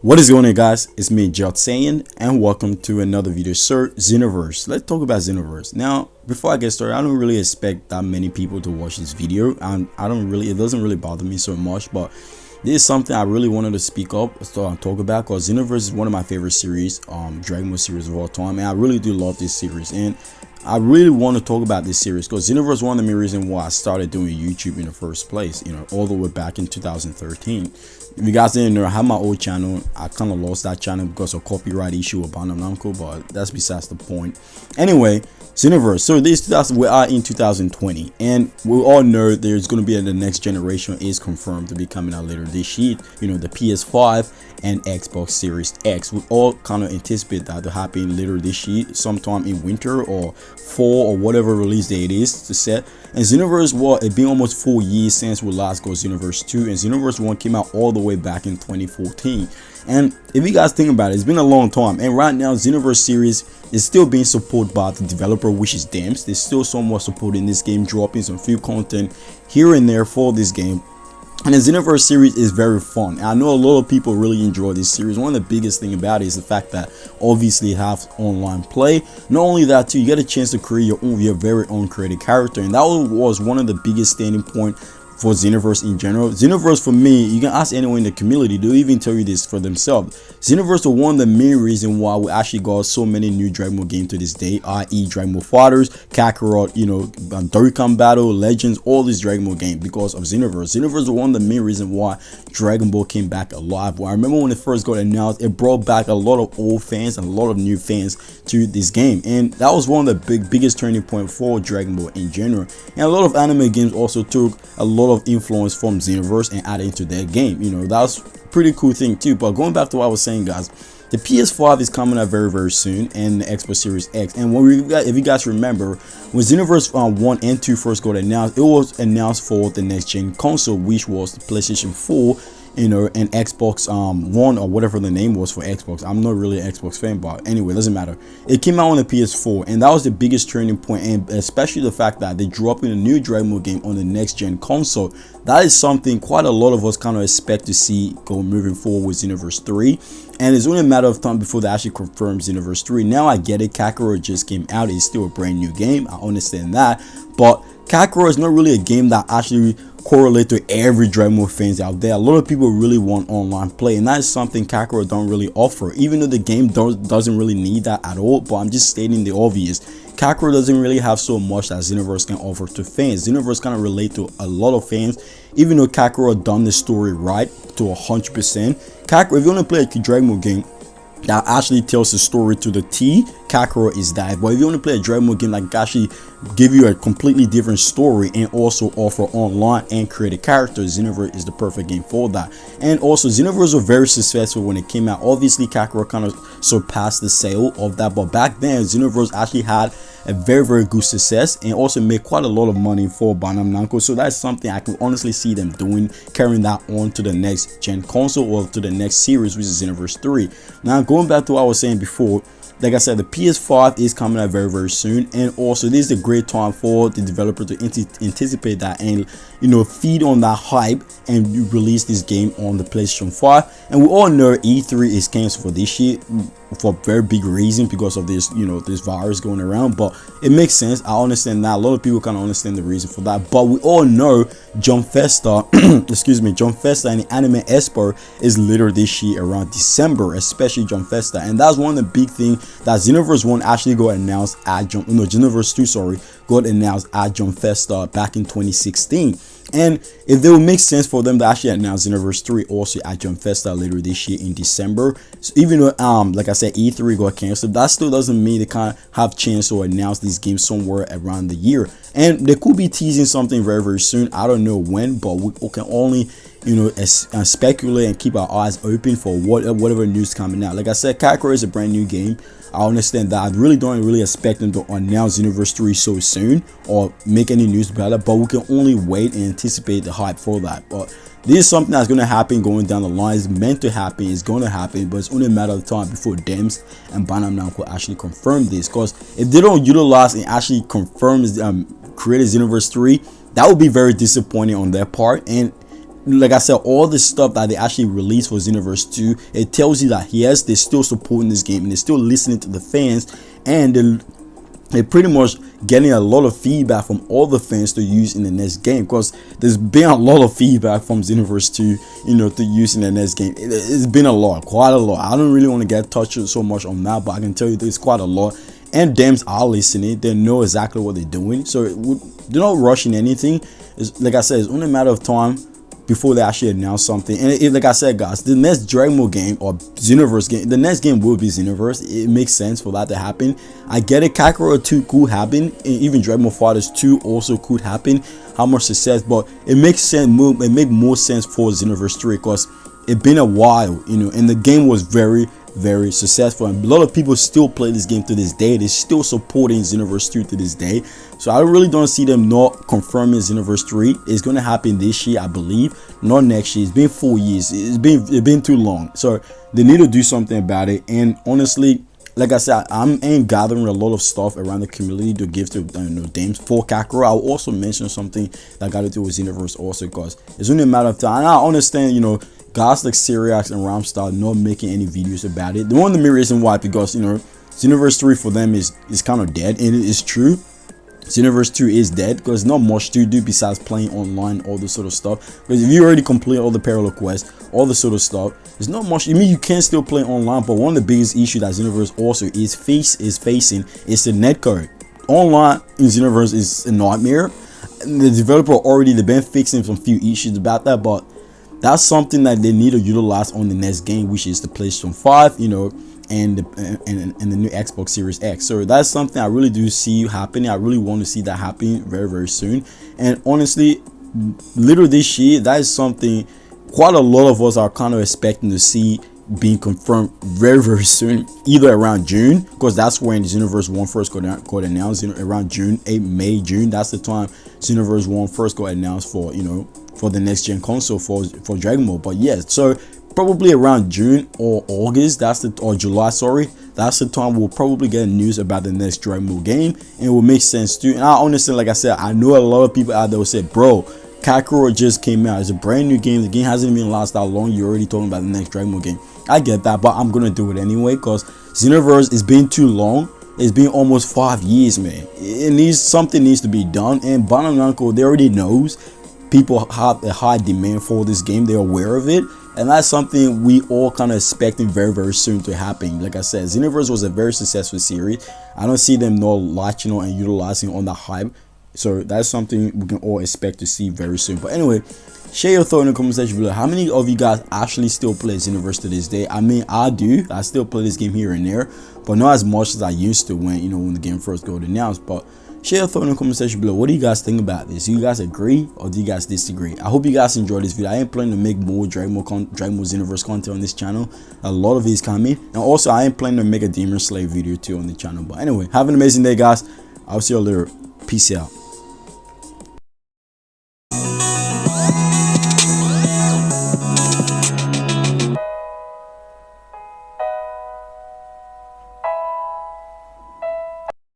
What is going on, guys? It's me, JustSaiyanZ, and welcome to another video. Sir, Xenoverse. Let's talk about Xenoverse. Now, before I get started, I don't really expect that many people to watch this video, and it doesn't really bother me so much, but this is something I really wanted to speak up, so talk about, because Xenoverse is one of my favorite series, Dragon Ball series of all time, and I really do love this series, and I really want to talk about this series because Xenoverse is one of the main reasons why I started doing YouTube in the first place, all the way back in 2013. If you guys didn't know, I have my old channel. I kind of lost that channel because of copyright issue with Banam Namco, but that's besides the point. Anyway, Xenoverse. So we are in 2020, and we all know there's going to be the next generation is confirmed to be coming out later this year. The PS5 and Xbox Series X. We all kind of anticipate that to happen later this year, sometime in winter or fall or whatever release date it is to set. And Xenoverse, well, it's been almost 4 years since we last got Xenoverse 2, and Xenoverse 1 came out all the way back in 2014. And if you guys think about it, it's been a long time, and right now Xenoverse series is still being supported by the developer, which is Damn. They're still somewhat supporting this game, dropping some few content here and there for this game. And the Xenoverse series is very fun. I know a lot of people really enjoy this series. One of the biggest thing about it is the fact that obviously it has online play. Not only that too, you get a chance to create your very own created character, and that was one of the biggest standing point for Xenoverse in general. Xenoverse, for me, you can ask anyone in the community, they'll even tell you this for themselves. Xenoverse was one of the main reasons why we actually got so many new Dragon Ball games to this day, i.e. Dragon Ball Fighters, Kakarot, Dokkan Battle, Legends, all these Dragon Ball games because of Xenoverse. Xenoverse was one of the main reasons why Dragon Ball came back alive. Well, I remember when it first got announced, it brought back a lot of old fans and a lot of new fans to this game, and that was one of the biggest turning point for Dragon Ball in general. And a lot of anime games also took a lot of influence from Xenoverse and added into their game. That's pretty cool thing too. But going back to what I was saying, guys, the PS5 is coming out very soon, and the Xbox Series X. And if you guys remember, when Xenoverse 1 and 2 first got announced, it was announced for the next gen console, which was the PlayStation 4, and Xbox One, or whatever the name was for Xbox. I'm not really an Xbox fan, but anyway, it doesn't matter. It came out on the PS4, and that was the biggest turning point, and especially the fact that they dropped in a new Dragon Ball game on the next gen console. That is something quite a lot of us kind of expect to see go moving forward with Xenoverse 3, and it's only a matter of time before they actually confirm Xenoverse 3. Now I get it, Kakarot just came out, it's still a brand new game, I understand that, but Kakarot is not really a game that actually correlate to every Dragon Ball fans out there. A lot of people really want online play, and that is something Kakarot don't really offer, even though the game doesn't really need that at all. But I'm just stating the obvious. Kakarot doesn't really have so much that Xenoverse can offer to fans. Xenoverse kind of relate to a lot of fans, even though Kakarot done the story right to 100%. Kakarot, if you want to play a Dragon Ball game that actually tells the story to the T, Kakarot is that. But if you want to play a Dragon Ball game that actually give you a completely different story and also offer online and created characters, Xenoverse is the perfect game for that. And also Xenoverse was very successful when it came out. Obviously Kakarot kind of surpassed the sale of that, but back then Xenoverse actually had a very good success and also made quite a lot of money for Banam Namco. So that's something I can honestly see them doing, carrying that on to the next gen console or to the next series, which is Xenoverse 3. Now going back to what I was saying before, like I said, the PS5 is coming out very soon, and also this is a great time for the developer to anticipate that and feed on that hype and release this game on the PlayStation 5. And we all know E3 is canceled for this year for a very big reason because of this this virus going around, but it makes sense. I understand that. A lot of people kind of understand the reason for that, but we all know Jump Festa excuse me, Jump Festa and the Anime Expo is later this year around December, especially Jump Festa, and that's one of the big things that Xenoverse 1 actually got announced at Xenoverse 2, sorry, got announced at Jump Festa back in 2016. And if it will make sense for them to actually announce Xenoverse 3 also at Jump Festa later this year in December. So even though like I said, E3 got canceled, that still doesn't mean they can't have chance to announce these games somewhere around the year. And they could be teasing something very soon. I don't know when, but we can only speculate and keep our eyes open for whatever news coming out. Like I said, Kakarot is a brand new game. I understand that. I really don't expect them to announce Xenoverse 3 so soon or make any news about it, but we can only wait and anticipate the hype for that. But this is something that's going to happen going down the line. It's meant to happen, it's going to happen, but it's only a matter of time before Dems and Banam Namco actually confirm this, because if they don't utilize and actually confirm create Xenoverse 3, that would be very disappointing on their part. And like I said, all the stuff that they actually released for Xenoverse 2, it tells you that yes, they're still supporting this game and they're still listening to the fans, and they're pretty much getting a lot of feedback from all the fans to use in the next game, because there's been a lot of feedback from Xenoverse 2, you know, to use in the next game. It's been a lot, quite a lot. I don't really want to get touched so much on that, but I can tell you there's quite a lot, and devs are listening. They know exactly what they're doing, so they're not rushing anything. Like I said, it's only a matter of time before they actually announce something. And like I said, guys, the next Dragon Ball game or Xenoverse game, the next game will be Xenoverse. It makes sense for that to happen. I get it, Kakarot 2 could happen, and even Dragon Ball FighterZ 2 also could happen. How much success, but it makes sense. It make more sense for Xenoverse 3 because it's been a while, you know, and the game was very successful, and a lot of people still play this game to this day. They're still supporting Xenoverse 2 to this day, so I really don't see them not confirming Xenoverse 3. It's going to happen this year, I believe, not next year. It's been 4 years. It's been too long, so they need to do something about it. And honestly, like I said, I'm gathering a lot of stuff around the community to give to games for Kakarot. I'll also mention something that got to do with Xenoverse also, because it's only a matter of time. And I understand, you know, guys like Syriax and Ramstar not making any videos about it. The one of the main reason why, because, you know, Xenoverse 3 for them is kind of dead, and it is true. Xenoverse 2 is dead because not much to do besides playing online, all this sort of stuff. Because if you already complete all the parallel quests, all this sort of stuff, there's not much. I mean, you can still play online, but one of the biggest issues that Xenoverse also is facing is the netcode. Online in Xenoverse is a nightmare. And the developer already, they've been fixing some few issues about that, but that's something that they need to utilize on the next game, which is the PlayStation 5, you know, and the new Xbox Series X. So that's something I really do see happening. I really want to see that happening very soon. And honestly, later this year, that is something quite a lot of us are kind of expecting to see being confirmed very soon, either around June, because that's when Xenoverse 1 first got announced, you know, around June, May, June. That's the time Xenoverse 1 first got announced for, you know, for the next gen console for Dragon Ball. But yes, so probably around June or August, or July, sorry, that's the time we'll probably get news about the next Dragon Ball game, and it will make sense too. And I understand, like I said, I know a lot of people out there will say, bro, Kakarot just came out, it's a brand new game, the game hasn't even lasted that long, you're already talking about the next Dragon Ball game. I get that, but I'm gonna do it anyway, because Xenoverse has been too long. It's been almost 5 years, man. Something needs to be done, and Bandai Namco, they already knows people have a high demand for this game. They're aware of it, and that's something we all kind of expecting very soon to happen. Like I said, Xenoverse was a very successful series. I don't see them not latching on and utilizing on the hype, so that's something we can all expect to see very soon. But anyway, share your thought in the comment section below. How many of you guys actually still play Xenoverse to this day? I mean, I do. I still play this game here and there, but not as much as I used to when the game first got announced. But share your thought in the comment section below. What do you guys think about this? Do you guys agree or do you guys disagree? I hope you guys enjoyed this video. I am planning to make more Dragon Ball Xenoverse content on this channel. A lot of it is coming, and also I am planning to make a Demon Slayer video too on the channel. But anyway, have an amazing day, guys. I'll see you later. Peace out.